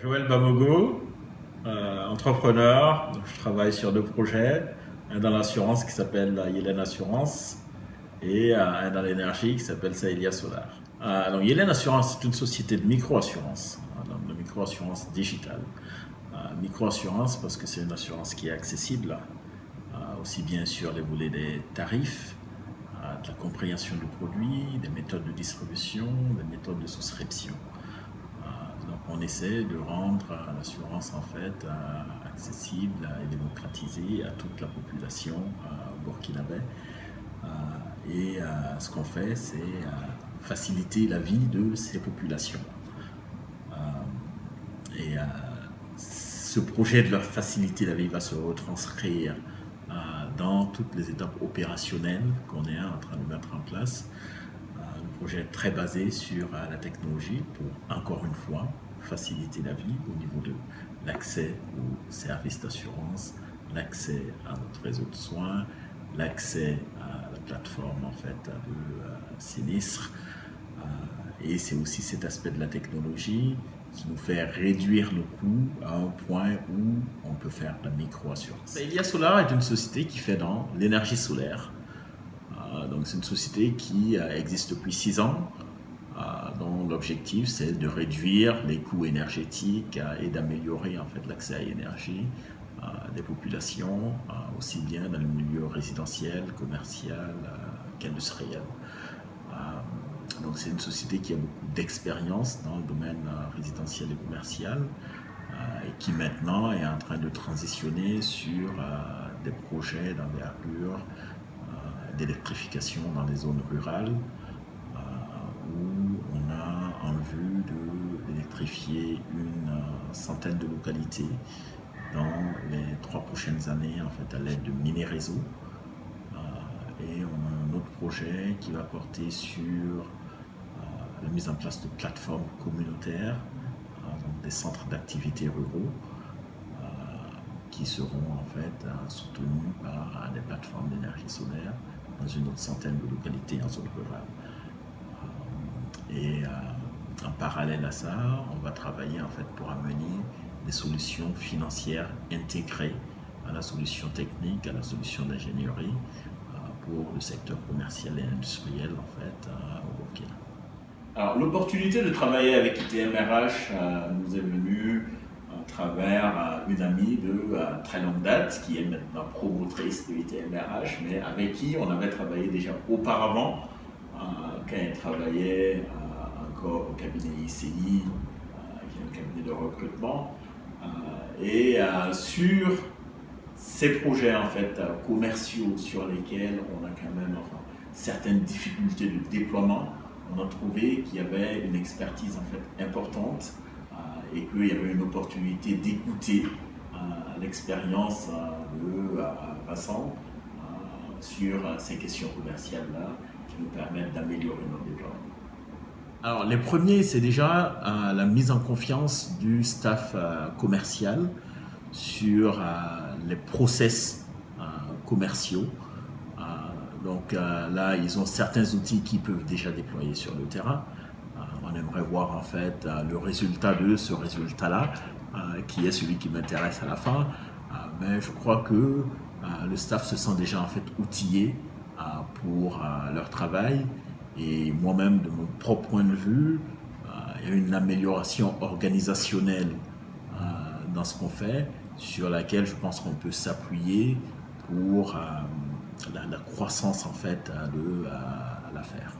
Joël Bamogo, entrepreneur. Donc, je travaille sur deux projets. Un dans l'assurance qui s'appelle Yellen Assurance et un dans l'énergie qui s'appelle Saelia Solar. Donc, Yellen Assurance, c'est une société de micro-assurance, donc de micro-assurance digitale. Micro-assurance parce que c'est une assurance qui est accessible, aussi bien sur les volets des tarifs, de la compréhension du produit, des méthodes de distribution, des méthodes de souscription. Donc on essaie de rendre l'assurance en fait accessible et démocratisée à toute la population burkinabé. Et ce qu'on fait, c'est faciliter la vie de ces populations. Et ce projet de leur faciliter la vie va se retranscrire dans toutes les étapes opérationnelles qu'on est en train de mettre en place. Le projet est très basé sur la technologie pour, encore une fois, faciliter la vie au niveau de l'accès aux services d'assurance, l'accès à notre réseau de soins, l'accès à la plateforme en fait, de sinistres. Et c'est aussi cet aspect de la technologie qui nous fait réduire nos coûts à un point où on peut faire de la micro-assurance. Saelia Solar est une société qui fait dans l'énergie solaire. Donc c'est une société qui existe depuis 6 ans, dont l'objectif c'est de réduire les coûts énergétiques et d'améliorer en fait l'accès à l'énergie des populations, aussi bien dans le milieu résidentiel, commercial qu'industriel. Donc c'est une société qui a beaucoup d'expérience dans le domaine résidentiel et commercial et qui maintenant est en train de transitionner sur des projets d'envergure d'électrification dans les zones rurales où on a en vue d'électrifier une centaine de localités dans les 3 prochaines années en fait, à l'aide de mini-réseaux. Et on a un autre projet qui va porter sur la mise en place de plateformes communautaires, donc des centres d'activités ruraux qui seront en fait soutenus par des plateformes d'énergie solaire dans une autre centaine de localités en zone rurale. Et en parallèle à ça, on va travailler en fait pour amener des solutions financières intégrées à la solution technique, à la solution d'ingénierie pour le secteur commercial et industriel en fait au Burkina. Alors l'opportunité de travailler avec ITMRH nous est venue à travers une amie de très longue date qui est maintenant promotrice de ITMRH, mais avec qui on avait travaillé déjà auparavant quand elle travaillait encore au cabinet ICI, qui est un cabinet de recrutement, et sur ces projets en fait commerciaux sur lesquels on a quand même certaines difficultés de déploiement. On a trouvé qu'il y avait une expertise en fait importante et qu'il y avait une opportunité d'écouter l'expérience de Vincent sur ces questions commerciales-là qui nous permettent d'améliorer notre déploiement. Alors les premiers, c'est déjà la mise en confiance du staff commercial sur les process commerciaux. Donc là, ils ont certains outils qu'ils peuvent déjà déployer sur le terrain. On aimerait voir en fait le résultat de ce résultat-là, qui est celui qui m'intéresse à la fin. Mais je crois que le staff se sent déjà en fait outillé pour leur travail. Et moi-même, de mon propre point de vue, il y a une amélioration organisationnelle dans ce qu'on fait, sur laquelle je pense qu'on peut s'appuyer pour la croissance en fait de l'affaire.